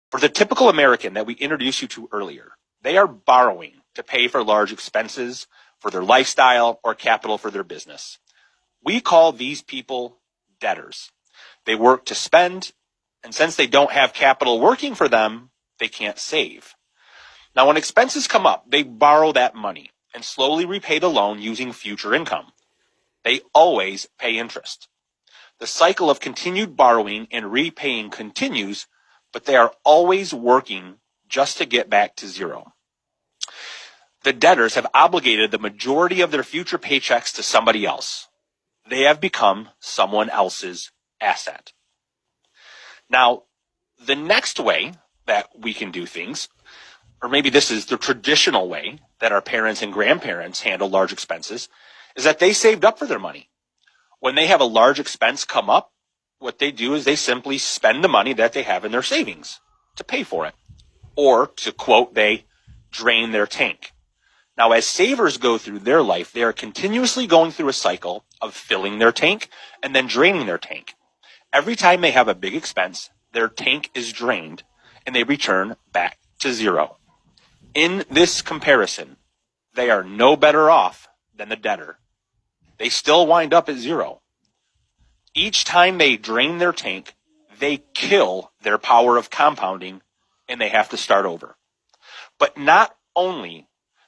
For the typical American that we introduced you to earlier, they are borrowing to pay for large expenses, for their lifestyle, or capital for their business. We call these people debtors. They work to spend, and since they don't have capital working for them, they can't save. Now, when expenses come up, they borrow that money and slowly repay the loan using future income. They always pay interest. The cycle of continued borrowing and repaying continues, but they are always working just to get back to zero. The debtors have obligated the majority of their future paychecks to somebody else. They have become someone else's asset. Now, the next way that we can do things, or maybe this is the traditional way that our parents and grandparents handle large expenses, is that they saved up for their money. When they have a large expense come up, what they do is they simply spend the money that they have in their savings to pay for it. Or, to quote, they drain their tank. Now, as savers go through their life, they are continuously going through a cycle of filling their tank and then draining their tank. Every time they have a big expense, their tank is drained and they return back to zero. In this comparison, they are no better off than the debtor. They still wind up at zero. Each time they drain their tank, they kill their power of compounding and they have to start over. But not only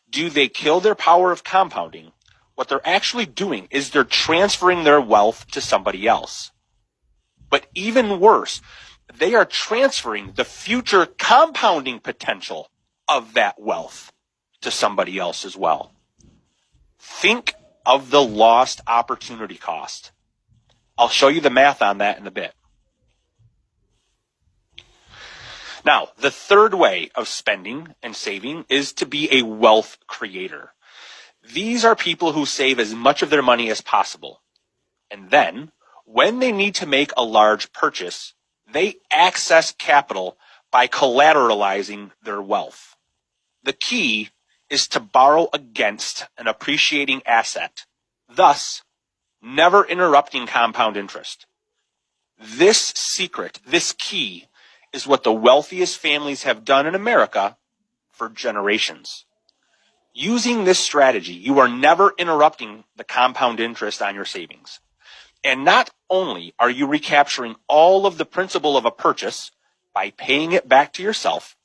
do they kill their power of compounding, what they're actually doing is they're transferring their wealth to somebody else. But even worse, they are transferring the future compounding potential of that wealth to somebody else as well. Think of the lost opportunity cost. I'll show you the math on that in a bit. Now, the third way of spending and saving is to be a wealth creator. These are people who save as much of their money as possible. And then, when they need to make a large purchase, they access capital by collateralizing their wealth. The key is to borrow against an appreciating asset, thus never interrupting compound interest. This secret, this key, is what the wealthiest families have done in America for generations. Using this strategy, you are never interrupting the compound interest on your savings. And not only are you recapturing all of the principal of a purchase by paying it back to yourself,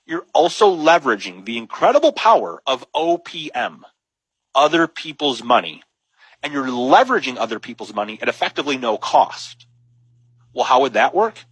you're also leveraging the incredible power of OPM, other people's money, and you're leveraging other people's money at effectively no cost. Well, how would that work?